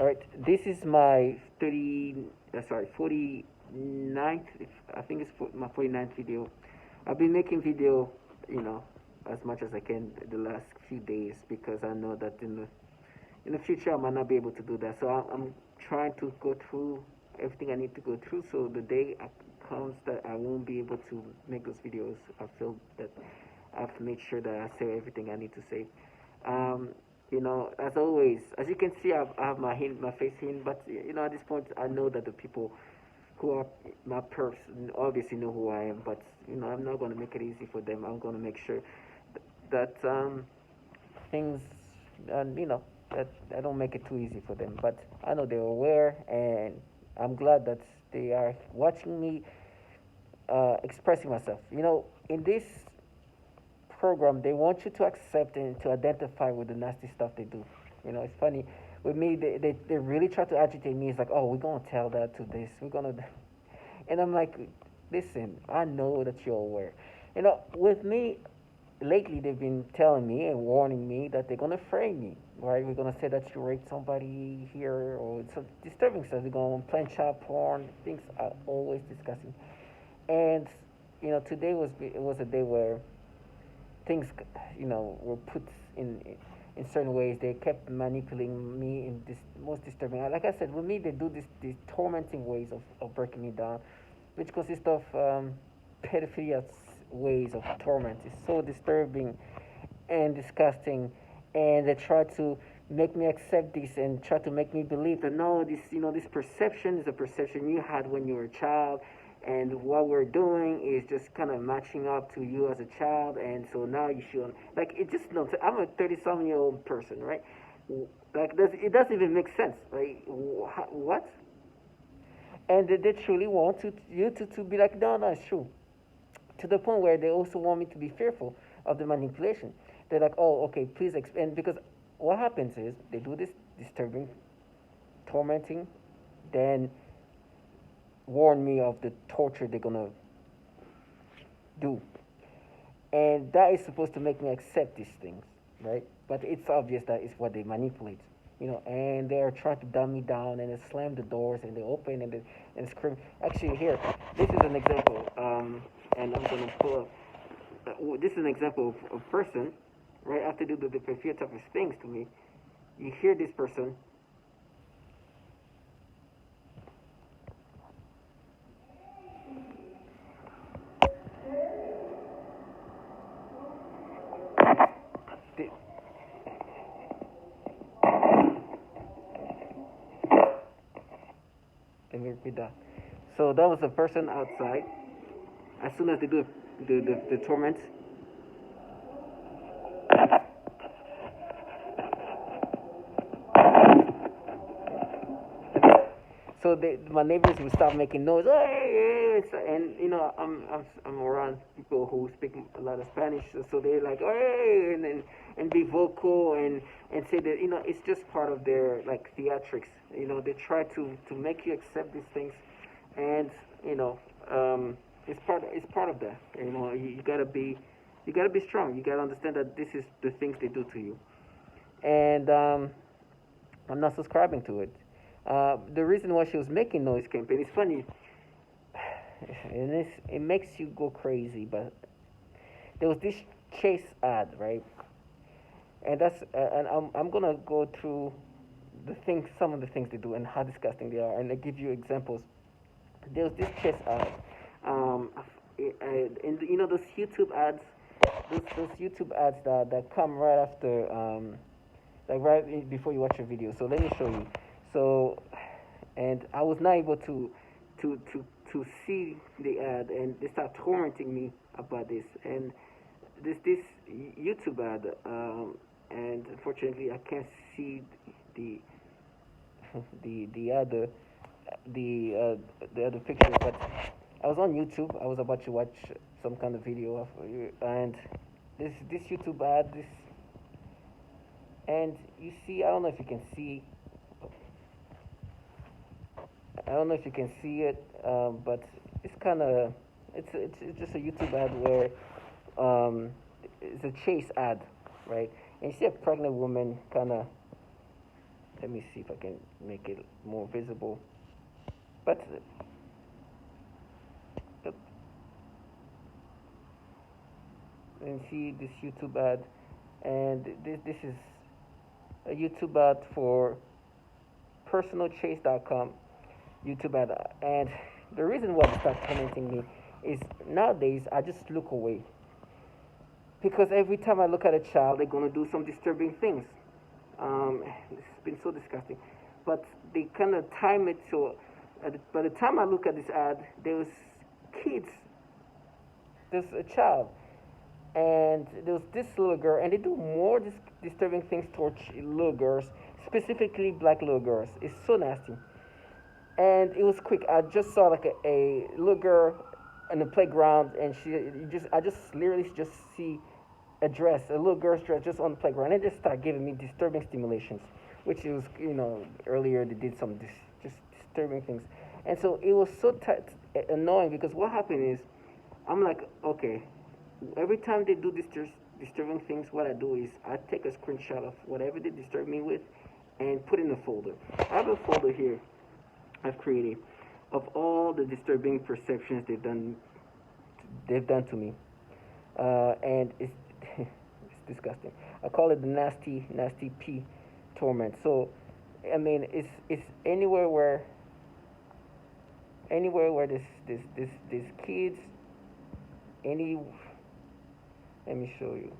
All right, this is my 49th. I think it's my 49th video. I've been making video, you know, as much as I can the last few days because I know that in the future I might not be able to do that. So I'm trying to go through everything I need to go through. So the day comes that I won't be able to make those videos, I feel that I've made sure that I say everything I need to say. Um, as always, as you can see, I have my face hidden, but at this point, I know that the people who are my perps obviously know who I am, but I'm not going to make it easy for them. I'm going to make sure that things, and that I don't make it too easy for them. But I know they're aware, and I'm glad that they are watching me expressing myself. In this program, they want you to accept and to identify with the nasty stuff they do. It's funny. With me, they really try to agitate me. It's like, oh, we're going to tell that to this. We're going to. And I'm like, listen, I know that you're aware. With me, lately they've been telling me and warning me that they're going to frame me, right? We're going to say that you raped somebody here or some disturbing stuff. They're going to plan child porn. Things are always discussing. And, today was a day where things, were put in certain ways. They kept manipulating me in this most disturbing. Like I said, with me, they do these tormenting ways of breaking me down, which consists of pedophilia ways of torment. It's so disturbing and disgusting, and they try to make me accept this and try to make me believe that no, this perception is a perception you had when you were a child, and what we're doing is just kind of matching up to you as a child, and so now you should like it. Just no, I'm a 30-some-year-old person, right? Like it doesn't even make sense, right? What? And they truly want you to be like, no, it's true. To the point where they also want me to be fearful of the manipulation. They're like, oh, okay, please explain. Because what happens is they do this disturbing, tormenting, then warn me of the torture they're going to do. And that is supposed to make me accept these things, right? But it's obvious that it's what they manipulate. And they're trying to dumb me down, and they slam the doors, and they open, and scream. Actually, here, this is an example, and I'm gonna pull up. This is an example of a person, right? After they do the few toughest things to me, you hear this person. Let me repeat that. So that was a person outside. As soon as they do the torment, so my neighbors would start making noise, hey, and I'm around people who speak a lot of Spanish, so they're like, hey, and be vocal and say that it's just part of their like theatrics. They try to make you accept these things, and it's part of that. You gotta be strong. You gotta understand that this is the things they do to you, and I'm not subscribing to it. The reason why she was making noise campaign is funny, and it makes you go crazy. But there was this Chase ad, right? And I'm gonna go through some of the things they do, and how disgusting they are, and I give you examples. There was this Chase ad, and those YouTube ads, those YouTube ads that come right after, like right before you watch a video. So let me show you. So, and I was not able to to see the ad, and they start tormenting me about this. And this YouTube ad, and unfortunately I can't see the the other the other pictures, but I was on YouTube. I was about to watch some kind of video of, and this YouTube ad, and you see, I don't know if you can see. I don't know if you can see it, but it's kind of it's just a YouTube ad where it's a chase ad, right? And you see a pregnant woman kind of let me see if I can make it more visible. But and see this YouTube ad, and this is a YouTube ad for personalchase.com YouTube ad, and the reason why they start commenting me is nowadays I just look away because every time I look at a child, they're gonna do some disturbing things. It's been so disgusting, but they kind of time it so. By the time I look at this ad, there's kids, there's a child, and there was this little girl, and they do more disturbing things towards little girls, specifically black little girls. It's so nasty, and it was quick. I just saw like a little girl in the playground, and I just literally just see a dress, a little girl's dress, just on the playground, and it just started giving me disturbing stimulations, which was earlier they did some just disturbing things, and so it was so annoying because what happened is, I'm like, okay. Every time they do disturbing things, what I do is I take a screenshot of whatever they disturb me with and put in a folder. I have a folder here I've created of all the disturbing perceptions they've done to me, and it's it's disgusting. I call it the nasty P torment. So, I mean, it's anywhere where this kids, any. Let me show you.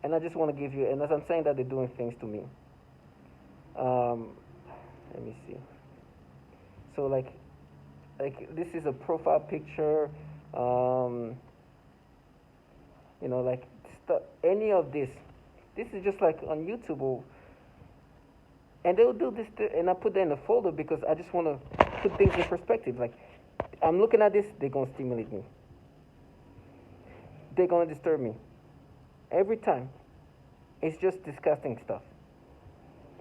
And I just want to give you, and as I'm saying that, they're doing things to me. Let me see. So like this is a profile picture. Like any of this. This is just like on YouTube. And they'll do this, and I put that in a folder because I just want to put things in perspective. Like, I'm looking at this, they're going to stimulate me. They're going to disturb me. Every time. It's just disgusting stuff.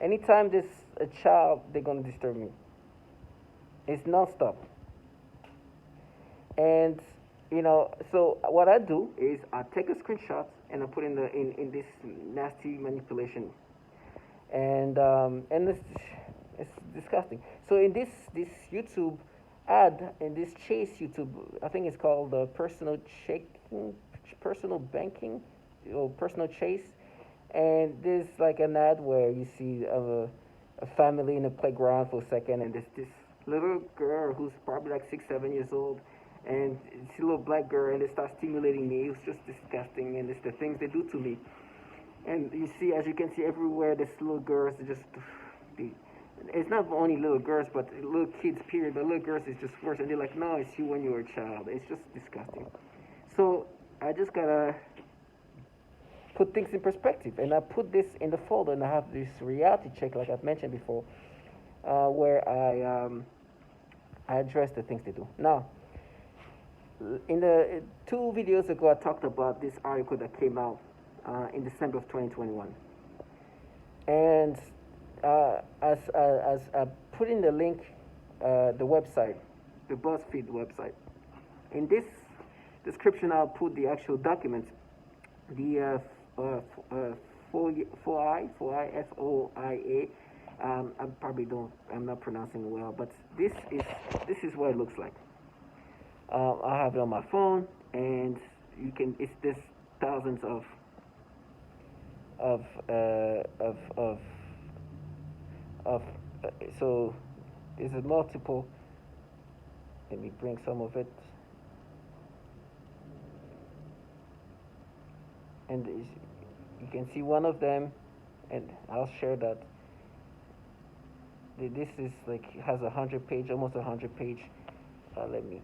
Anytime there's a child, they're going to disturb me. It's non-stop. And, so what I do is I take a screenshot and I put in this nasty manipulation. And it's disgusting. So in this YouTube ad, in this Chase YouTube, I think it's called personal banking, or personal Chase, and there's like an ad where you see a family in a playground for a second, and there's this little girl who's probably like 6, 7 years old, and it's a little black girl, and they start stimulating me. It was just disgusting, and it's the things they do to me. And you see, as you can see everywhere, there's little girls. It's not only little girls, but little kids, period. But little girls is just worse. And they're like, no, it's you when you were a child. It's just disgusting. So I just gotta put things in perspective. And I put this in the folder, and I have this reality check, like I've mentioned before, where I address the things they do. Now, in the 2 videos ago, I talked about this article that came out in December of 2021, and as I put in the link, the website, the BuzzFeed website. In this description, I'll put the actual documents, the FOIA, FOIA. I'm not pronouncing it well, but this is what it looks like. I have it on my phone, and there's thousands of so there's a multiple. Let me bring some of it, and you can see one of them, and I'll share that. This is like has 100-page, almost 100-page. Let me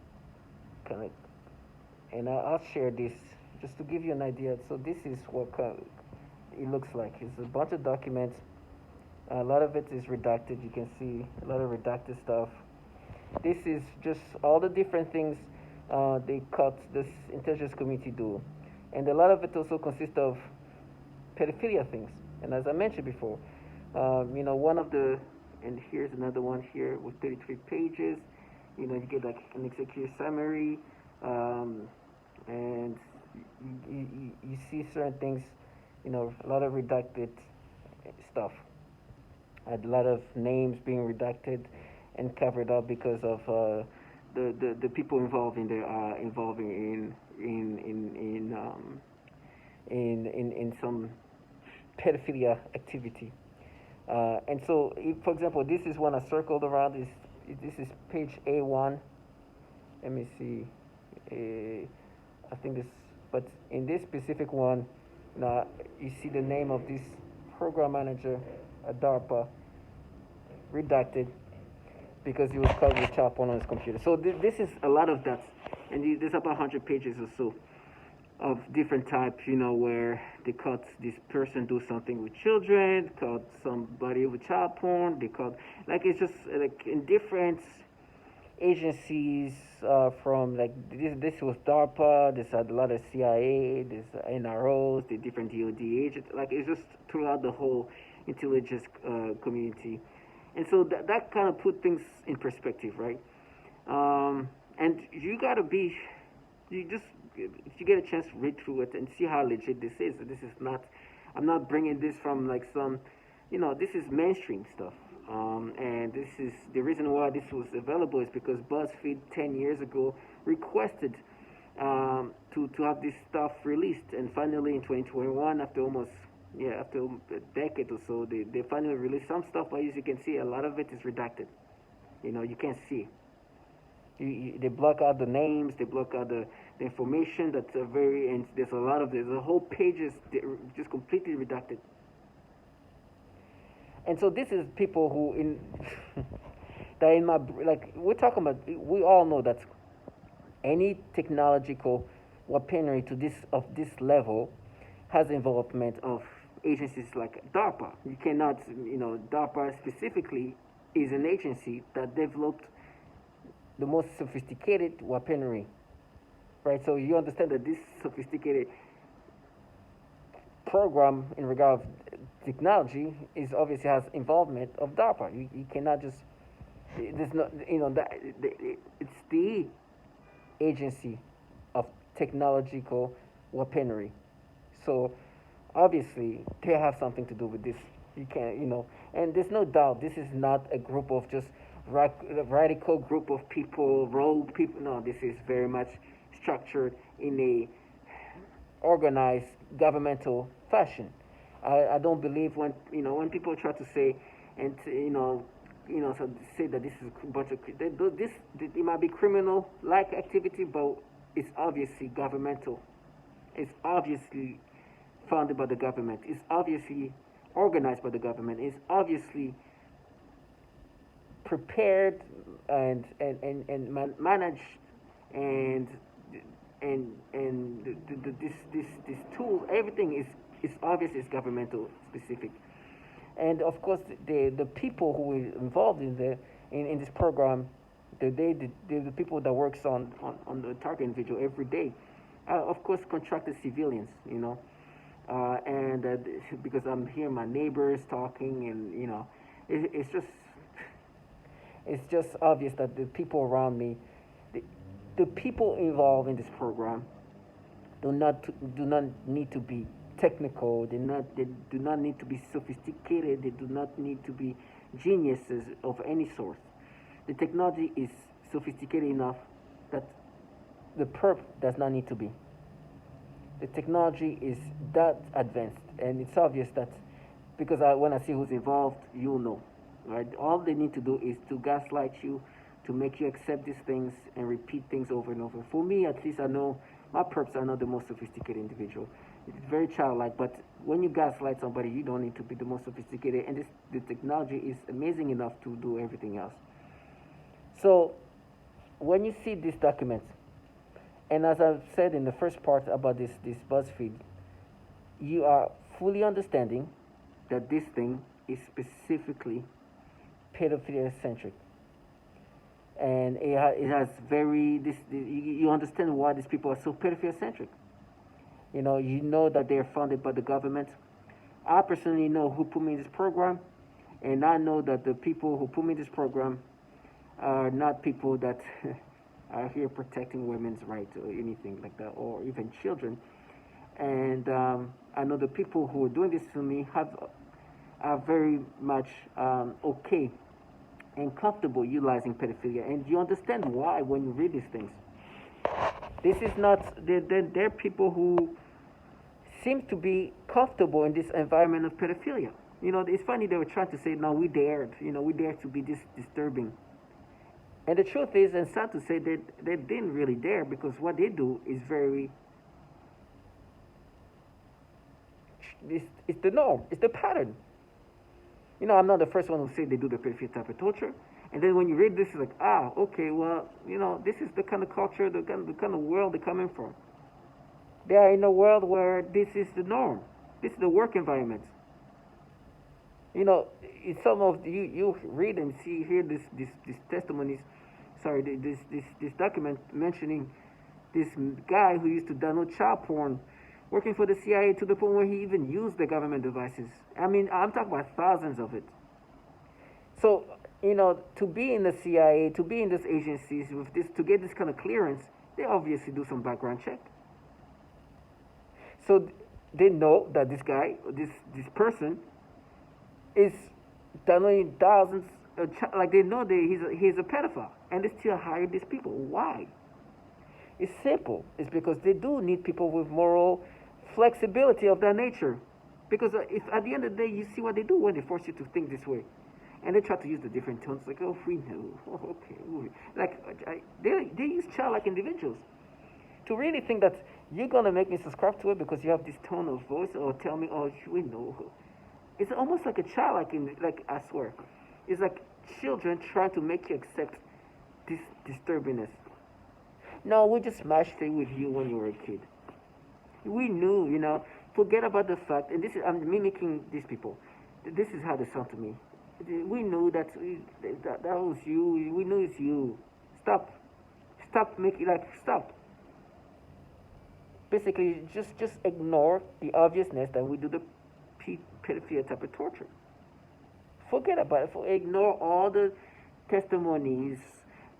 connect, and I'll share this just to give you an idea. So this is what it looks like. It's a bunch of documents. A lot of it is redacted. You can see a lot of redacted stuff. This is just all the different things this intelligence community do, and a lot of it also consists of pedophilia things. And as I mentioned before, one of the, and here's another one here with 33 pages. You get like an executive summary, and you see certain things, a lot of redacted stuff. a lot of names being redacted and covered up because of the people involved in there are involving in some pedophilia activity. And so, if, for example, this is one I circled around. This is page A1. Let me see. I think this, but in this specific one, now you see the name of this program manager at DARPA redacted because he was caught with child porn on his computer. So this is a lot of that, and there's about 100 pages or so of different types, where they caught this person do something with children, caught somebody with child porn, they caught, like, it's just like in different agencies, from like this was DARPA, this had a lot of CIA, this NROs, the different DOD agents, like it's just throughout the whole intelligence community. And so that kind of put things in perspective, right? And you gotta be, if you get a chance, read through it and see how legit this is. This is not, I'm not bringing this from like some, this is mainstream stuff. And this is the reason why this was available is because BuzzFeed 10 years ago requested to have this stuff released, and finally in 2021, after a decade or so, they finally released some stuff. But as you can see, a lot of it is redacted. You can't see. They block out the names, they block out the information that's and there's a whole pages just completely redacted. And so this is people who that in my, like, we're talking about, we all know that any technological weaponry of this level has involvement of agencies like DARPA. You cannot, DARPA specifically is an agency that developed the most sophisticated weaponry, right? So you understand that this sophisticated program in regard of technology is obviously has involvement of DARPA. You cannot just, there's no, it's the agency of technological weaponry. So obviously they have something to do with this. You can't, and there's no doubt this is not a group of just radical group of people, rogue people. No, this is very much structured in a organized governmental fashion. I don't believe when people try to say and so say that this is a bunch of it might be criminal like activity, but it's obviously governmental. It's obviously founded by the government. It's obviously organized by the government. It's obviously prepared and managed and this tool, everything is obvious, is governmental specific. And of course the people who are involved in this program, the people that works on the target individual every day, of course contracted civilians, and because I'm hearing my neighbors talking, and it's just obvious that the people around me, the people involved in this program do not need to be technical. They do not need to be sophisticated. They do not need to be geniuses of any sort. The technology is sophisticated enough that the perp does not need to be. The technology is that advanced, and it's obvious that because when I see who's involved, you'll know, right? All they need to do is to gaslight you, to make you accept these things and repeat things over and over. For me, at least, I know my perps are not the most sophisticated individual. It's very childlike, but when you gaslight somebody, you don't need to be the most sophisticated, and the technology is amazing enough to do everything else. So when you see these documents, and as I've said in the first part about this BuzzFeed, you are fully understanding that this thing is specifically pedophilia-centric. And it has you understand why these people are so pedophilia-centric. You know that they're funded by the government. I personally know who put me in this program, and I know that the people who put me in this program are not people that are here protecting women's rights or anything like that, or even children. And I know the people who are doing this to me have are very much okay and comfortable utilizing pedophilia. And you understand why when you read these things. This is not, they're people who seem to be comfortable in this environment of pedophilia. You know, it's funny they were trying to say, no, we dared, we dared to be this disturbing. And the truth is, and sad to say, they didn't really dare, because what they do is very, it's the norm, it's the pattern. I'm not the first one who say they do the pedophilia type of torture. And then when you read this, it's like, okay, well, this is the kind of culture, the kind of world they're coming from. They are in a world where this is the norm. This is the work environment. Some of you read and hear this testimonies. Sorry, this document mentioning this guy who used to download child porn, working for the CIA to the point where he even used the government devices. I mean, I'm talking about thousands of it. So, to be in the CIA, to be in these agencies with this, to get this kind of clearance, they obviously do some background check. So they know that this guy, this person, is downloading thousands. Like they know that he's a pedophile, and they still hire these people. Why? It's simple. It's because they do need people with moral flexibility of that nature. Because if at the end of the day, you see what they do when they force you to think this way, and they try to use the different tones, like, oh, we know, oh, okay, like they use childlike individuals to really think that you're gonna make me subscribe to it because you have this tone of voice, or tell me, oh, we know. It's almost like a child, like I swear, it's like children trying to make you accept this disturbingness. No, we just smashed it with you when you were a kid. We knew, forget about the fact, and I'm mimicking these people. This is how they sound to me. We knew that was you. We knew it's you. Stop making, stop. Basically, just ignore the obviousness that we do the pedophilia type of torture. Forget about it. Ignore all the testimonies.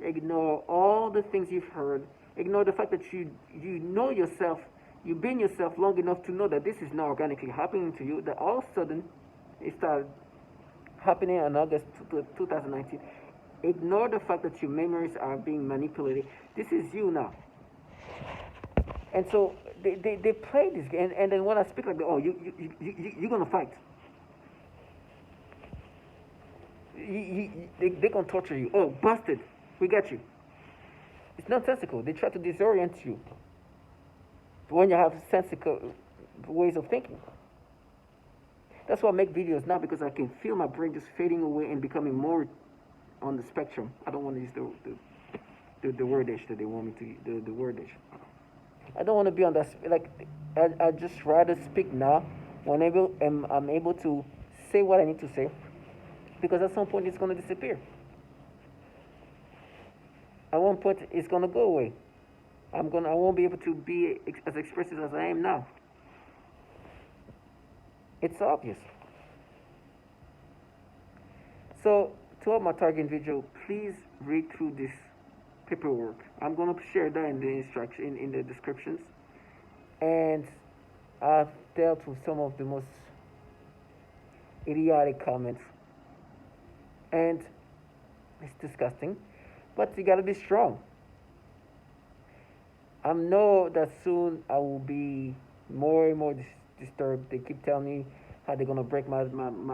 Ignore all the things you've heard. Ignore the fact that you know yourself. You've been yourself long enough to know that this is not organically happening to you. That all of a sudden it started happening in August 2019. Ignore the fact that your memories are being manipulated. This is you now. And so they play this game, and then when I speak like, oh, you're gonna fight. They're gonna torture you. Oh, busted. We got you. It's nonsensical. They try to disorient you when you have sensical ways of thinking. That's why I make videos now, because I can feel my brain just fading away and becoming more on the spectrum. I don't want to use the wordage that they want me to use, the wordage. I don't want to be on that, I just rather speak now when I'm able to say what I need to say, because at some point it's going to disappear. At one point it's going to go away. I won't be able to be as expressive as I am now. It's obvious. So, to all my target individuals, please read through this paperwork. I'm going to share that in the in the descriptions. And I've dealt with some of the most idiotic comments, and it's disgusting. But you got to be strong. I know that soon I will be more and more disturbed. They keep telling me how they're going to break my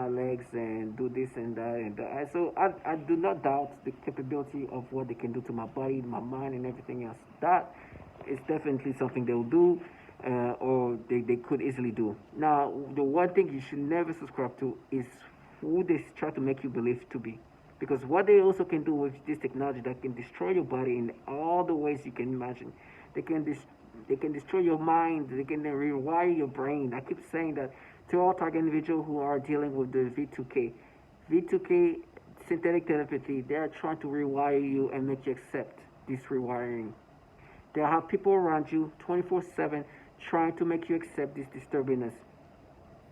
legs and do this and that. And so I do not doubt the capability of what they can do to my body, my mind, and everything else. That is definitely something they'll do, or they could easily do. Now, the one thing you should never subscribe to is who they try to make you believe to be. Because what they also can do with this technology, that can destroy your body in all the ways you can imagine. They can destroy your mind. They can rewire your brain. I keep saying that to all target individuals who are dealing with the V2K synthetic telepathy. They are trying to rewire you and make you accept this rewiring. They have people around you 24/7 trying to make you accept this disturbingness.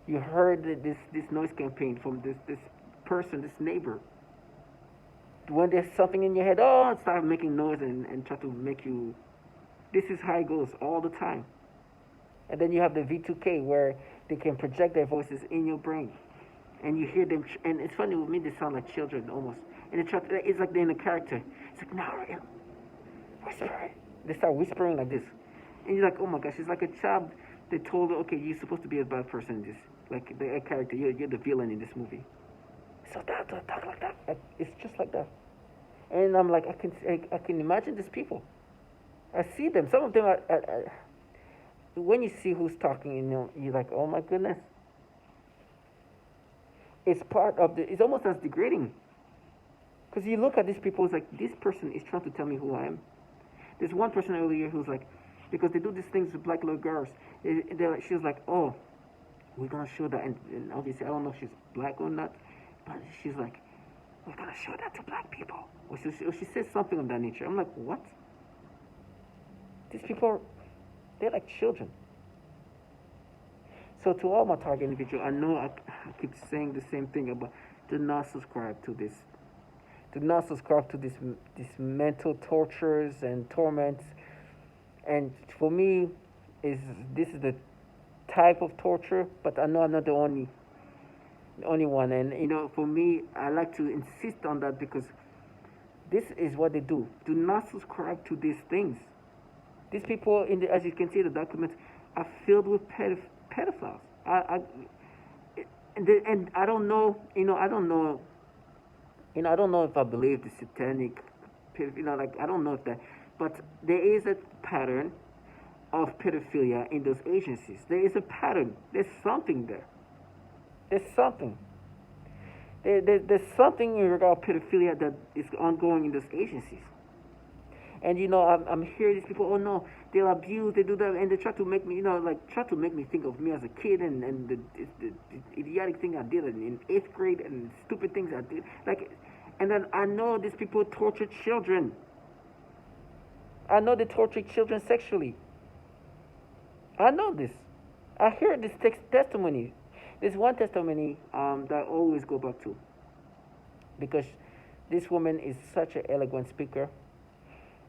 You heard this noise campaign from this person, this neighbor. When there's something in your head, start making noise and try to make you. This is how it goes all the time. And then you have the V2K, where they can project their voices in your brain. and you hear them, and it's funny with me, they sound like children almost. And it's like they're in a character. It's like, no, whisper. They start whispering like this. And you're like, oh my gosh, it's like a child. They told her, okay, you're supposed to be a bad person in this. Like the character, you're the villain in this movie. So don't talk like that. It's just like that. And I'm like, I can imagine these people. I see them. Some of them are when you see who's talking, you're like, oh my goodness. It's part of it's almost as degrading. Because you look at these people, it's like, this person is trying to tell me who I am. There's one person earlier who's like, because they do these things with black little girls, she was like, oh, we're going to show that. And obviously, I don't know if she's black or not, but she's like, we're going to show that to black people. Or she says something of that nature. I'm like, what? These people, they're like children. So to all my target individuals, I know I keep saying the same thing about do not subscribe to this. Do not subscribe to this mental tortures and torments. And for me, this is the type of torture, but I know I'm not the only one. And for me, I like to insist on that because this is what they do. Do not subscribe to these things. These people, as you can see, the documents are filled with pedophiles. And I don't know. I don't know. I don't know if I believe the satanic. I don't know if that. But there is a pattern of pedophilia in those agencies. There is a pattern. There's something there. There's something. There's something in regard to pedophilia that is ongoing in those agencies. And I'm hearing these people. Oh no, they'll abuse, they do that, and they try to make me, try to make me think of me as a kid and the idiotic thing I did in 8th grade and stupid things I did. And then I know these people torture children. I know they torture children sexually. I know this. I hear this testimony. There's one testimony that I always go back to because this woman is such an eloquent speaker.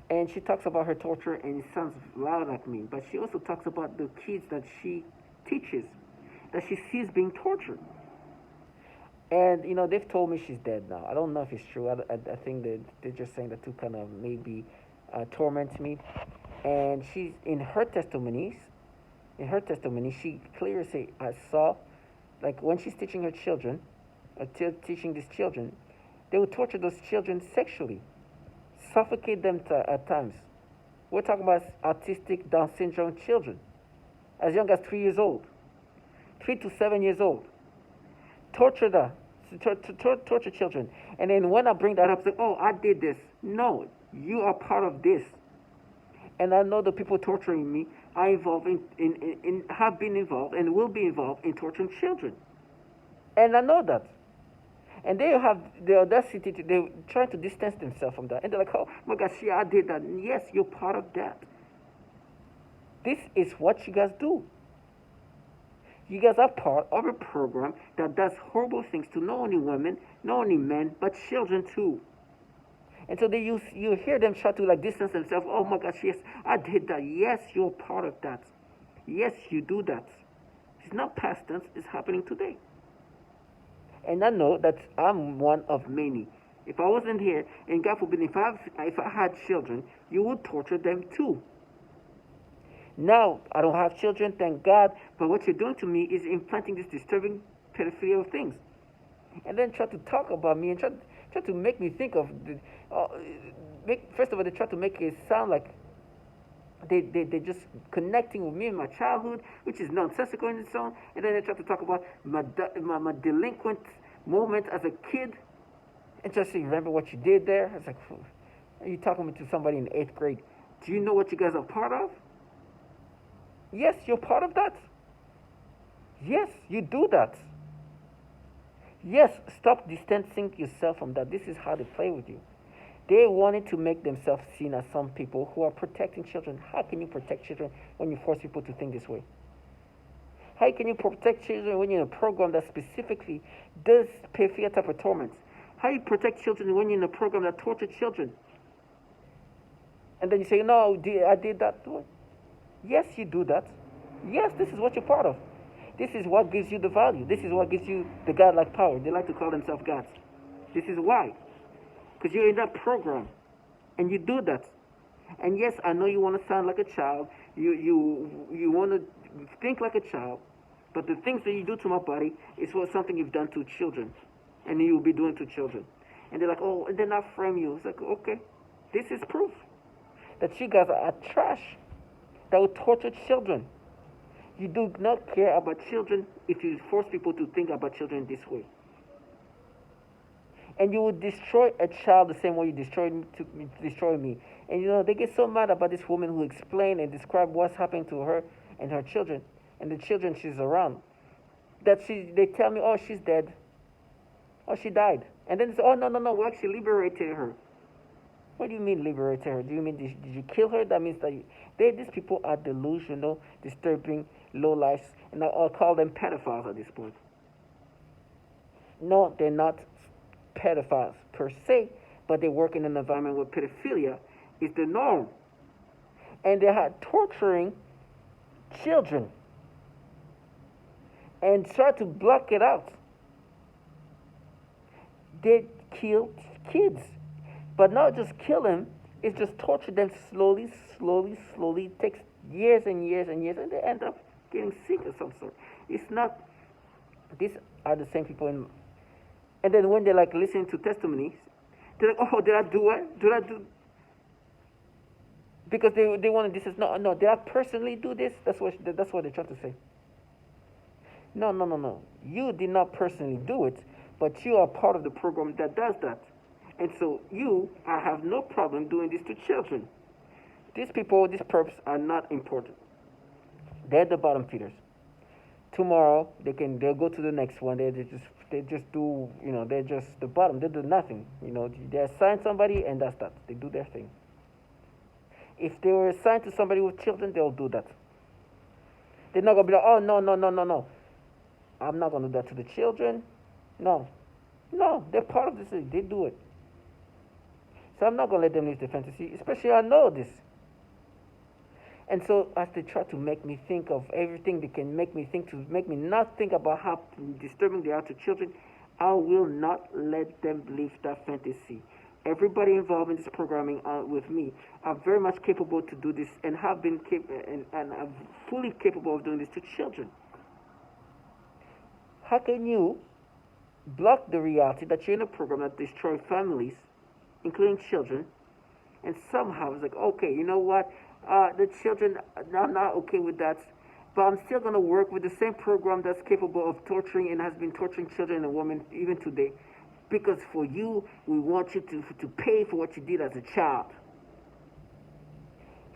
And she talks about her torture, and it sounds loud like me. But she also talks about the kids that she teaches, that she sees being tortured. And, they've told me she's dead now. I don't know if it's true. I think that they're just saying that to kind of maybe torment me. And she's, in her testimony, she clearly says, I saw, like when she's teaching her children, teaching these children, they would torture those children sexually. Suffocate them at times. We're talking about autistic Down syndrome children, as young as 3 years old, 3 to 7 years old. Torture children. And then when I bring that up, say, oh, I did this. No, you are part of this. And I know the people torturing me are involved have been involved and will be involved in torturing children. And I know that. And they have the audacity they try to distance themselves from that. And they're like, oh my gosh, yeah, I did that. And yes, you're part of that. This is what you guys do. You guys are part of a program that does horrible things to not only women, not only men, but children too. And so you hear them try to distance themselves. Oh my gosh, yes, I did that. Yes, you're part of that. Yes, you do that. It's not past tense, it's happening today. And I know that I'm one of many. If I wasn't here, and God forbid, if I had children, you would torture them too. Now, I don't have children, thank God, but what you're doing to me is implanting this disturbing pedophilia things. And then try to talk about me and try to make me think of, first of all, they try to make it sound like they're just connecting with me in my childhood, which is nonsensical in its own. And then they try to talk about my delinquent moment as a kid. And just say, remember what you did there? It's like, are you talking to somebody in 8th grade? Do you know what you guys are part of? Yes, you're part of that. Yes, you do that. Yes, stop distancing yourself from that. This is how they play with you. They wanted to make themselves seen as some people who are protecting children. How can you protect children when you force people to think this way? How can you protect children when you're in a program that specifically does pedophilia type of torments? How do you protect children when you're in a program that tortures children? And then you say, no, I did that. Yes, you do that. Yes, this is what you're part of. This is what gives you the value. This is what gives you the godlike power. They like to call themselves gods. This is why. Because you're in that program. And you do that. And yes, I know you want to sound like a child. You want to think like a child. But the things that you do to my body is what something you've done to children. And you'll be doing to children. And they're like, oh, and then I frame you. It's like, okay, this is proof that you guys are trash that will torture children. You do not care about children if you force people to think about children this way. And you would destroy a child the same way you destroy me. And you know, they get so mad about this woman who explained and described what's happening to her and her children and the children she's around. They tell me, oh, she's dead. Oh, she died. And then they say, oh, no, we actually liberated her. What do you mean liberated her? Do you mean did you kill her? That means that these people are delusional, disturbing, low lives, and I'll call them pedophiles at this point. No, they're not pedophiles per se, but they work in an environment where pedophilia is the norm. And they are torturing children and try to block it out. They kill kids. But not just kill them, it's just torture them slowly. It takes years and years and years, and they end up getting sick of some sort. It's not, these are the same people and then when they're like listening to testimonies, they're like, oh, did I do what? Did I do? Because they want to, this is, no, did I personally do this? That's what they're trying to say. No. You did not personally do it, but you are part of the program that does that. And so I have no problem doing this to children. These people, these perps are not important. They're the bottom feeders. Tomorrow they'll go to the next one. They just do, they're just the bottom. They do nothing. They assign somebody and that's that. They do their thing. If they were assigned to somebody with children, they'll do that. They're not gonna be like, oh no. I'm not gonna do that to the children. No, they're part of this. They do it. So I'm not going to let them live the fantasy, especially I know this. And so as they try to make me think of everything they can make me think, to make me not think about how disturbing they are to children, I will not let them live that fantasy. Everybody involved in this programming with me are very much capable to do this and have been and are fully capable of doing this to children. How can you block the reality that you're in a program that destroys families, including children, and somehow it's like, okay, you know what, the children, I'm not okay with that, but I'm still going to work with the same program that's capable of torturing and has been torturing children and women even today, because for you, we want you to pay for what you did as a child.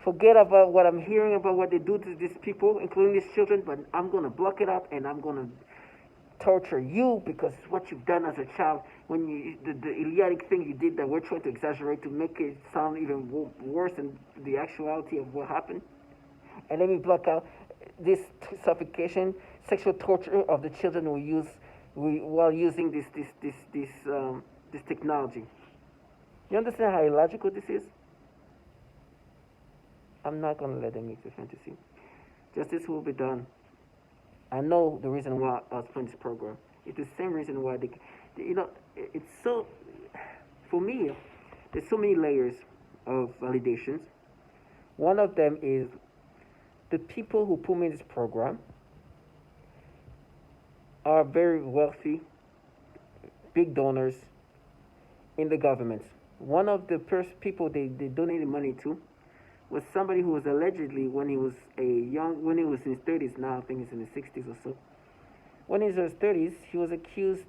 Forget about what I'm hearing about what they do to these people, including these children, but I'm going to block it out and I'm going to torture you because what you've done as a child, when the idiotic thing you did that we're trying to exaggerate to make it sound even worse than the actuality of what happened. And let me block out this suffocation, sexual torture of the children while using this technology. You understand how illogical this is? I'm not going to let them make the fantasy. Justice will be done. I know the reason why I was playing this program. It's the same reason why it's so, for me, there's so many layers of validations. One of them is the people who put me in this program are very wealthy, big donors in the government. One of the first people they donated money to was somebody who was allegedly, when he was in his 30s, now I think he's in his 60s or so. When he was in his 30s, he was accused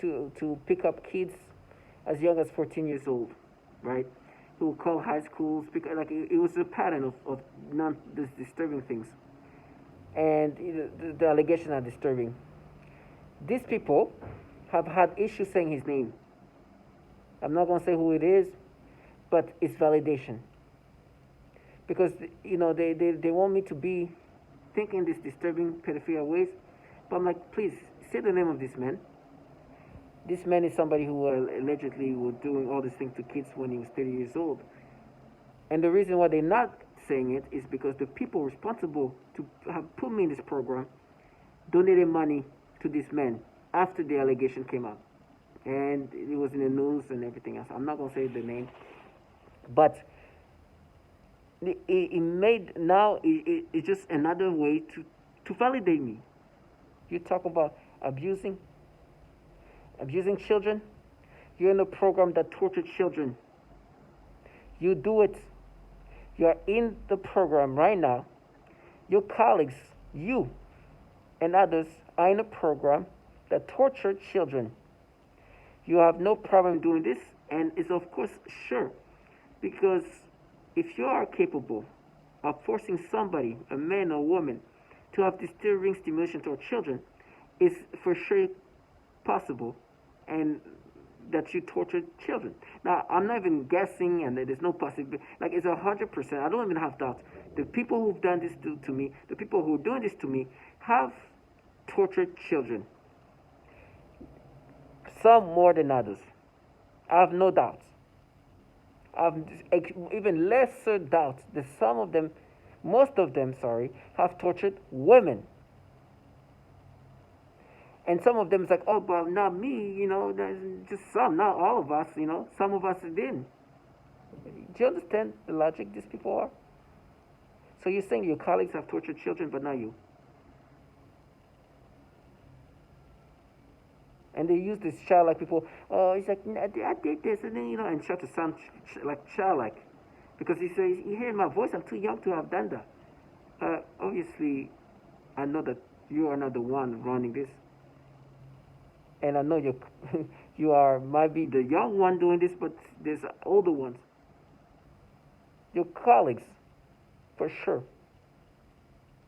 to pick up kids as young as 14 years old, right? He would call high schools, it was a pattern of disturbing things. And the allegations are disturbing. These people have had issues saying his name. I'm not going to say who it is, but it's validation. Because, they want me to be thinking these disturbing pedophilia ways. But I'm like, please, say the name of this man. This man is somebody who allegedly was doing all these things to kids when he was 30 years old. And the reason why they're not saying it is because the people responsible to have put me in this program donated money to this man after the allegation came out, and it was in the news and everything else. I'm not gonna say the name, but it made now it's just another way to validate me. You talk about abusing children. You're in a program that tortures children. You do it. You're in the program right now. Your colleagues, you and others are in a program that torture children. You have no problem doing this, and it's of course sure, because if you are capable of forcing somebody, a man or woman, to have disturbing stimulation toward children, it's for sure possible, and that you torture children. Now, I'm not even guessing, and there's no possibility. Like, it's 100%. I don't even have doubts. The people who've done this to me, the people who are doing this to me, have tortured children. Some more than others. I have no doubts. I have even lesser doubts that some of them, most of them, have tortured women. And some of them is like, oh, but not me, just some, not all of us, some of us didn't. Do you understand the logic these people are? So you're saying your colleagues have tortured children, but not you. And they use this childlike people, oh, he's like, I did this, and then, and try to sound like childlike. Because he says, you hear my voice, I'm too young to have done that. Obviously, I know that you are not the one running this. And I know you might be the young one doing this, but there's older ones. Your colleagues, for sure.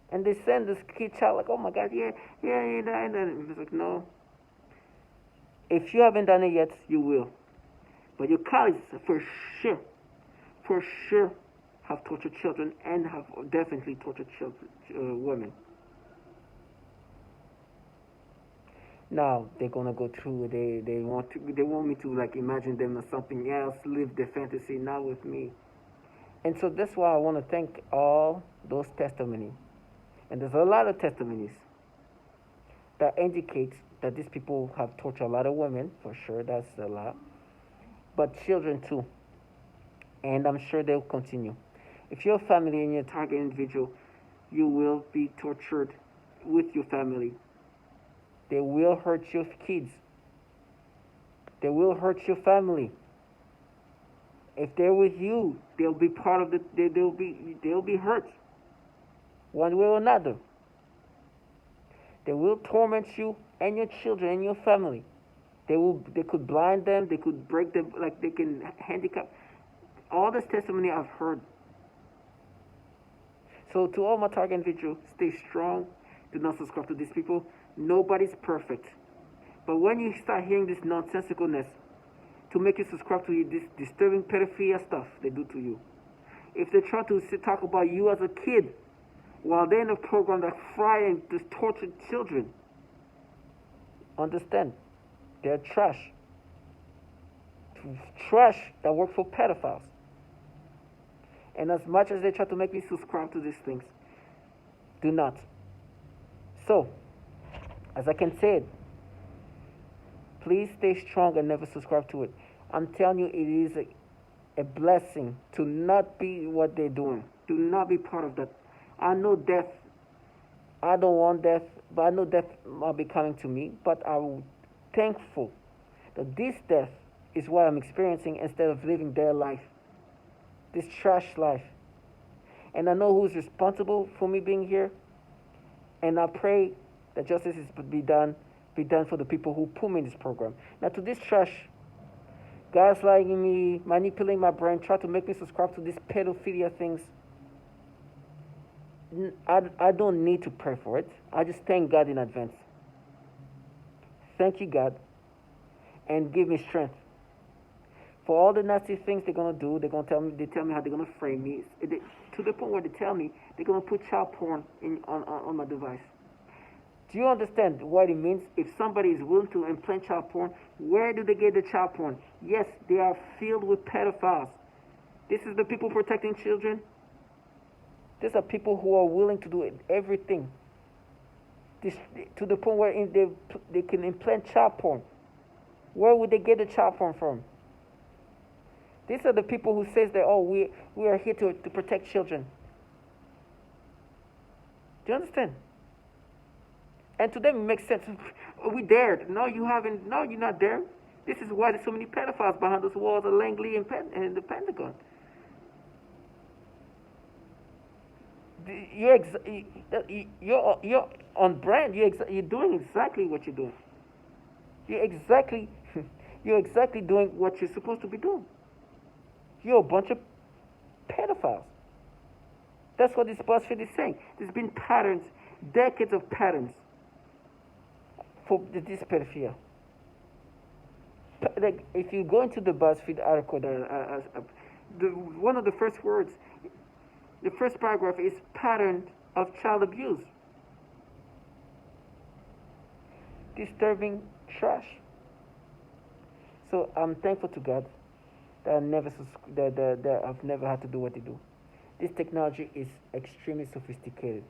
And they send this child like, oh my God, yeah, and it's like, no. If you haven't done it yet, you will. But your colleagues, for sure, have tortured children and have definitely tortured women. Now they're gonna go through. They want me to like imagine them as something else, live their fantasy, not with me. And so that's why I want to thank all those testimonies. And there's a lot of testimonies that indicate that these people have tortured a lot of women, for sure. That's a lot, but children too. And I'm sure they'll continue. If you're a family and you're a target individual, you will be tortured with your family. They will hurt your kids. They will hurt your family. If they're with you, they'll be part of they'll be hurt one way or another. They will torment you and your children and your family. They could blind them, they could break them, like they can handicap. All this testimony I've heard. So to all my target individuals, stay strong. Do not subscribe to these people. Nobody's perfect. But when you start hearing this nonsensicalness to make you subscribe to this disturbing pedophilia stuff they do to you, if they try to talk about you as a kid while they're in a program that fry and just torture children, understand, they're trash. Trash that work for pedophiles. And as much as they try to make me subscribe to these things, do not. So, as I can say it, please stay strong and never subscribe to it. I'm telling you, it is a blessing to not be what they're doing. Do not be part of that. I know death. I don't want death, but I know death might be coming to me. But I'm thankful that this death is what I'm experiencing instead of living their life, this trash life. And I know who's responsible for me being here. And I pray that justice is be done for the people who put me in this program. Now, to this trash, gaslighting me, manipulating my brain, try to make me subscribe to these pedophilia things, I don't need to pray for it. I just thank God in advance. Thank you, God, and give me strength. For all the nasty things they're gonna do, they tell me how they're gonna frame me. To the point where they tell me they're gonna put child porn on my device. Do you understand what it means? If somebody is willing to implant child porn, where do they get the child porn? Yes, they are filled with pedophiles. This is the people protecting children. These are people who are willing to do everything This, to the point where they can implant child porn. Where would they get the child porn from? These are the people who says that, oh, we are here to protect children. Do you understand? And to them it makes sense. We dared. No, you haven't. No, you're not there. This is why there's so many pedophiles behind those walls of Langley and the Pentagon. You're on brand. You're doing exactly what you're doing. You're exactly doing what you're supposed to be doing. You're a bunch of pedophiles. That's what this BuzzFeed is saying. There's been patterns, decades of patterns for this pedophilia. Like, if you go into the BuzzFeed article, one of the first words, the first paragraph is pattern of child abuse. Disturbing trash. So I'm thankful to God that I've never had to do what they do. This technology is extremely sophisticated.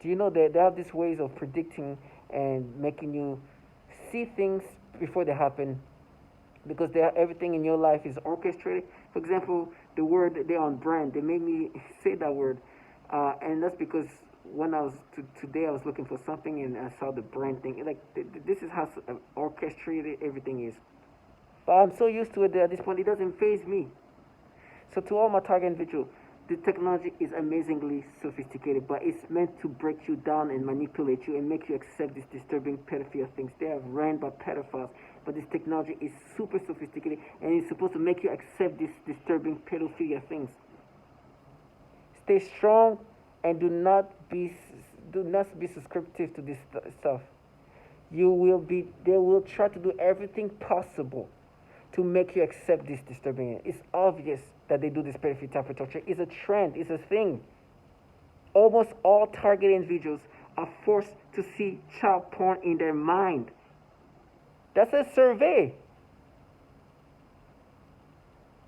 Do you know that they have these ways of predicting and making you see things before they happen? Because everything in your life is orchestrated. For example, the word they're on brand, they made me say that word. And that's because when I was, today I was looking for something and I saw the brand thing. Like, this is how orchestrated everything is. But I'm so used to it that at this point it doesn't faze me. So to all my target individuals, the technology is amazingly sophisticated, but it's meant to break you down and manipulate you and make you accept these disturbing pedophilia things. They are ran by pedophiles, but this technology is super sophisticated and it's supposed to make you accept these disturbing pedophilia things. Stay strong and do not be subscriptive to this stuff. They will try to do everything possible to make you accept this disturbing. It's obvious that they do this pedophilia type of torture. It's a trend. It's a thing. Almost all targeted individuals are forced to see child porn in their mind. That's a survey.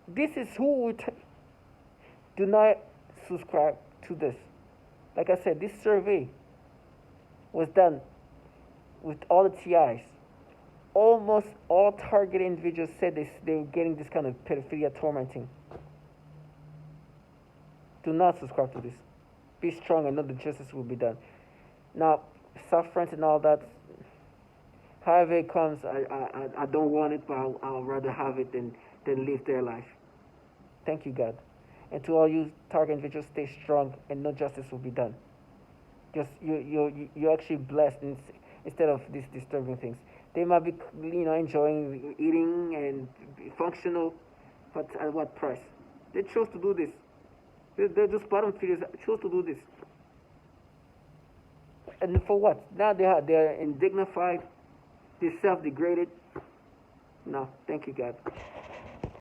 This is who would do not subscribe to this. Like I said, this survey was done with all the TIs. Almost all targeted individuals said they were getting this kind of pedophilia tormenting. Do not subscribe to this. Be strong and know that justice will be done. Now, sufferance and all that, however it comes, I don't want it, but I'll rather have it than live their life. Thank you, God. And to all you target individuals, stay strong and know justice will be done. Just you're actually blessed instead of these disturbing things. They might be, enjoying eating and functional, but at what price? They chose to do this. They're just bottom feeders that chose to do this. And for what? Now they're indignified, they're self-degraded. No, thank you, God.